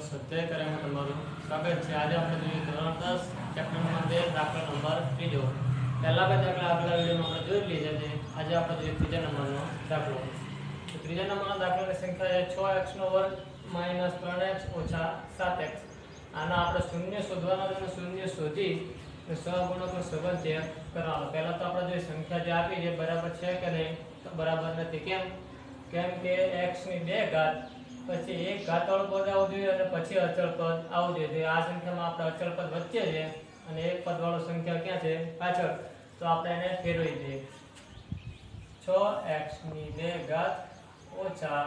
સ્વાધ્યાય કાર્યમાં તમારું સ્વાગત છે। આજે આપણે જોઈએ ધોરણ 10 ચેપ્ટર નંબર 2 દાખલા નંબર 3। પહેલા બે દાખલા આગલા વિડિયોમાં આપણે જોઈ લીધા છે। આજે આપણે જોઈએ ત્રીજા નંબરનો દાખલો। તો ત્રીજા નંબરના દાખલાની સંખ્યા છે 6x² - 3x - 7x। આના આપણે શૂન્ય શોધવાના છે અને શૂન્ય શોધી સહગુણકનો સંબંધ ચેક કરવાનો। પહેલા તો આપણે જે સંખ્યા જે આપી છે બરાબર છે કે નહીં, તો બરાબર નથી। કેમ કે x ની 2 ઘાત પછી એક ઘાત વાળું પદ આવવું જોઈએ અને પછી અચળ પદ આવવું જોઈએ। આ સંખ્યામાં આપણે અચળ પદ વચ્ચે છે અને એક પદ વાળો સંખ્યા ક્યાં છે? પાછળ। તો આપણે એને ફેરવી દઈએ। 6x ની 2 ઘાત ઓછા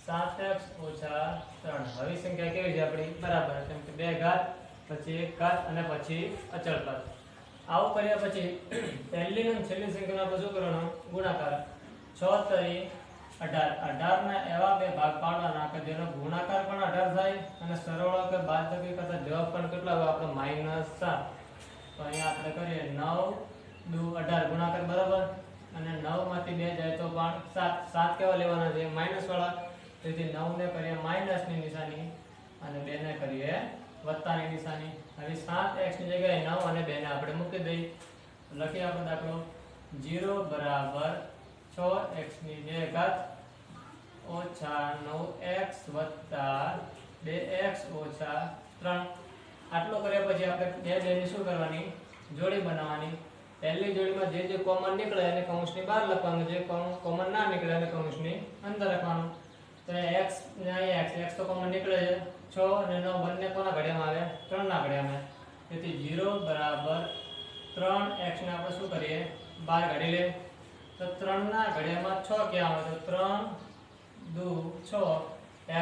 7x ઓછા 3। હવે સંખ્યા કેવી છે આપણી? બરાબર, કેમ કે 2 ઘાત પછી એક ઘાત અને પછી અચળ પદ। આવું કર્યા પછી પહેલી અને છેલ્લી સંખ્યાનો આપણે શું કરવાનો? ગુણાકાર। 6 તરી 18। 18 ના એવા બે ભાગ પાડવાના કે જેનો ગુણાકાર પણ 18 થાય અને સરવાળો કે બાદબાકી કરતા જવાબ પણ કેટલો આવે? આપણે -7। તો અહીંયા આપણે કરીએ 9 દુ 18 ગુણાકાર બરાબર, અને 9 માંથી 2 જાય તો પણ 7। 7 કેવા લેવાના છે? માઈનસ વાળા। તેથી 9 ને કરીએ માઈનસ ની નિશાની અને 2 ને કરીએ વત્તાની નિશાની। હવે 7x ની જગ્યાએ 9 અને 2 ને આપણે મૂકી દઈએ। લખીએ આપણે દાખલો 0 બરાબર 6x ની 2 ઘાત ઓછા 9x વત્તા 2x ઓછા 3। આટલો કર્યા પછી આપણે બે ની શું કરવાની? જોડી બનાવવાની। પહેલી જોડીમાં જે કોમન નીકળે એને કૌંસની બહાર લખવાનું, જે કોમન ના નીકળે એને કૌંસની અંદર લખવાનું। તો x ને અહીંયા x તો કોમન નીકળે છે। 6 અને 9 બંને કોના ઘડિયામાં આવે? 3 ના ઘડિયામાં। તેથી 0 બરાબર 3x ને આપણે શું કરીએ? બહાર કાઢી લે। તો 3 ના ઘડિયામાં 6 ક્યાં આવે? તો 3 દુ 6।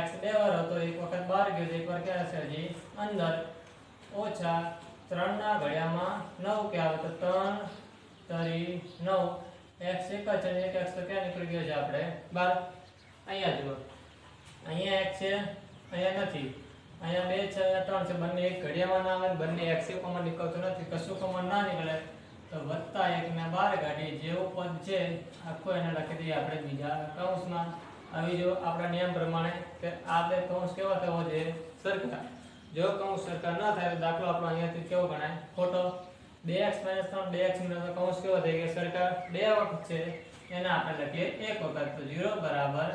x બે વાર હતો, એક વખત બહાર ગયો તો એક વાર ક્યાં હશે? હજી અંદર। ઓછા 3 ના ઘડિયામાં 9 ક્યાં આવે? તો 3 તરી 9। x એક જ છે, એક x તો ક્યાં નીકળી ગયો છે આપણે? બહાર। અહીંયા જુઓ, અહીંયા x છે, અહીંયા નથી। અહીંયા 2 છે, અહીંયા 3 છે, બંને એક ઘડિયામાં ના આવે, બંને x એ કોમન નીકળતો નથી। કશું કોમન ના નીકળે તો +1 ને બહાર કાઢી જેવું પદ છે આખું એને લખી દઈએ આપણે બીજા કૌંસમાં। આવી જો આપણા નિયમ પ્રમાણે કે આ બે કૌંસ કેવા થવો જોઈએ? સરખા। જો કૌંસ સરખા ન થાય તો દાખલો આપણો અહીંયાથી કેવો ગણાય? ખોટો। 2x - 3 2x નો કૌંસ કેવો થઈ ગયો? સરખા। બે વખત છે એને આપણે લખીએ એક વખત। તો 0 બરાબર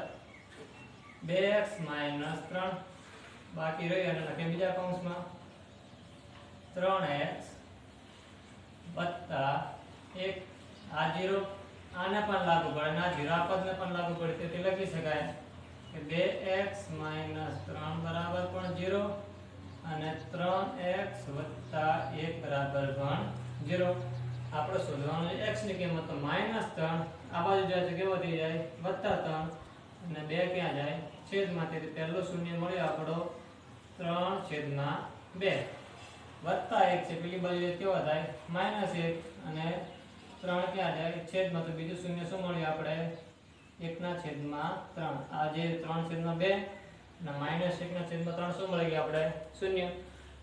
2x - 3 બાકી રહી અને લખીએ બીજા કૌંસમાં 3x વત્તા 1। આ 0 આને પણ લાગુ પડે અને આ 0 આ પદને પણ લાગુ પડે, તેથી લખી શકાય કે 2x - 3 બરાબર પણ 0 અને 3x વત્તા 1 બરાબર પણ 0। આપણે શોધવાનું છે x ની કિંમત, તો -3 આ બાજુ જાય તો કેવો થઈ જાય? +3 અને 2 ક્યાં જાય? છેદમાં। તેથી પહેલો શૂન્ય મળ્યો આપણો 3/2 વત્તા 1 છે, પેલી બાજુ કેવો થાય? -1 અને 3 ક્યાં જાય? છેદમાં। તો બીજું શૂન્ય શું મળ્યું આપણે? 1/3। આ જે 3/2 અને -1/3 શું મળી ગયા આપણે? શૂન્ય।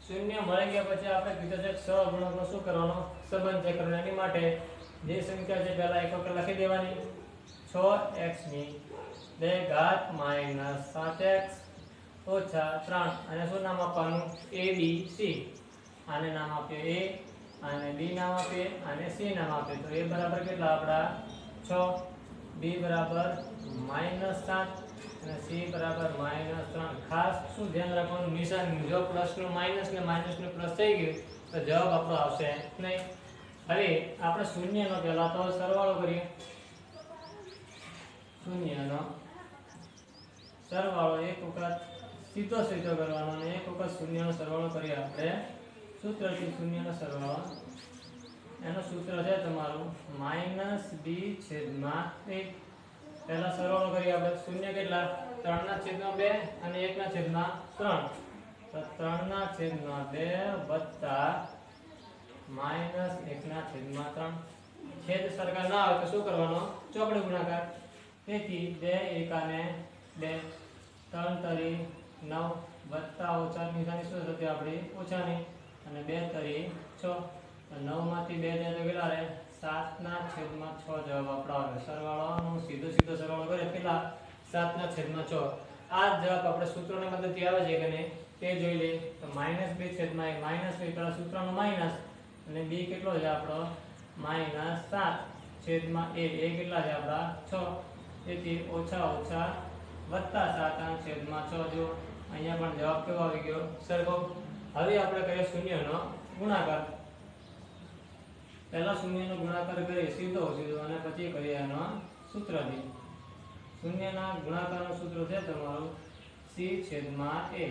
શૂન્ય મળી ગયા પછી આપણે કીધું છે સહગુણકનો શું કરવાનો? સંબંધ ચેક કરવાનો। એની માટે જે સંખ્યા છે પહેલા એક વખત લખી દેવાની। 6x ની 2 ઘાત - 7x ઓછા 3। અને શું નામ આપવાનું? a b c। આને નામ આપીએ a, આને b નામ આપીએ, આને c નામ આપીએ। તો a બરાબર કેટલા આપડા? 6, b બરાબર -7 અને c બરાબર -3। ખાસ શું ધ્યાન રાખવાનું? નિશાની। જો પ્લસનું માઈનસ ને માઈનસનું પ્લસ થઈ ગયું તો જવાબ આપણો આવશે નહીં। હવે આપણે શૂન્યનો પહેલા તો સરવાળો કરીએ। શૂન્યનો સરવાળો એક વખત સીધો કરવાનો અને એક વખત શૂન્યનો સરવાળો કરીએ આપણે સૂત્રથી। શૂન્યનો સરવાળો એનું સૂત્ર છે તમારું -b/a। પહેલા સરવાળો કરીએ આપણે। શૂન્ય કેટલા? 3/2 અને 1/3। તો 3/2 વત્તા -1/3। છેદ સરખા ના આવે તો શું કરવાનો? ચોકડી ગુણાકાર। તેથી 2 એકાને 2, 3 તરી 9 વત્તા ઓછા નિશાની શું થતી આપણી? ઓછાની, અને 2 તરી 6। તો 9 માંથી 2 જાય તો કેટલા રહે? 7/6 જવાબ આપણો આવે। સરવાળોનો સીધો સરવાળો કરે કેટલા? 7/6। આ જવાબ આપણે સૂત્રોની મદદથી આવે છે કે નહીં તે જોઈ લઈએ. તો -2 છેદમાં a -2 પેલા સૂત્રનો માઈનસ અને b કેટલો છે આપણો -7 છેદમાં a કેટલા છે આપણા 6 તેથી ઓછા ઓછા વત્તા 7 છેદમાં 6 જો અહીંયા પણ જવાબ કેવો આવી ગયો સરખો. હવે આપણે કરીએ શૂન્યનો ગુણાકાર. પહેલા શૂન્યનો ગુણાકાર કરીએ સીધો અને પછી કરીએ એનો સૂત્રથી. શૂન્યના ગુણાકારનું સૂત્ર છે તમારું c છેદમાં a.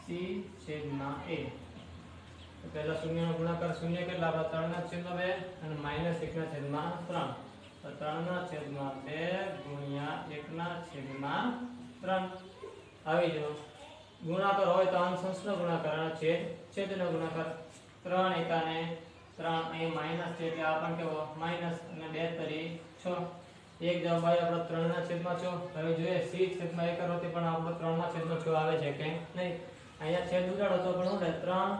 c છેદમાં a. તો પહેલા શૂન્યનો ગુણાકાર શૂન્ય કેટલા આપણા 3/2 અને -1/3. તો 3/2 ગુણ્યા 1/3 આવી જો. ગુણાકાર હોય તો અંશ અંશનો ગુણાકાર અને છેદ છેદનો ગુણાકાર. 3 એકાને 3 અહીં માઈનસ છે એટલે આ પણ કેવો માઈનસ અને 2 તરી 6. એક જવાબ આવ્યો આપણો 3/6. હવે જોઈએ c છેદમાં 1 કરવાથી પણ આપણો 3/6 આવે છે કે નહીં. અહીંયા છેદ ઉડાડો તો પણ ઉડે 3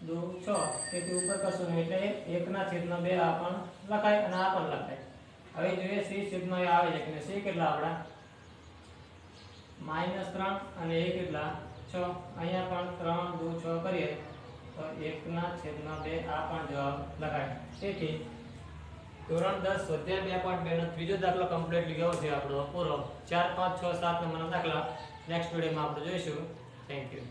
2 6 તેથી ઉપર કશું નહીં એટલે 1/2 આ પણ લખાય અને આ પણ લખાય. હવે જોઈએ c છેદમાં a આવે છે કે c કેટલા આપણા -3 અને a કેટલા 6. અહીંયા પણ 3 2 6 કરીએ તો 1/2 આ પણ જવાબ લખાય. તેથી ધોરણ 10 સ્વાધ્યાય 2.2 નો ત્રીજો દાખલો કમ્પ્લીટ ગયો છે આપણો પૂરો. 4 5 6 7 નંબરના દાખલા નેક્સ્ટ વિડિયોમાં આપણે જોઈશું. Thank you.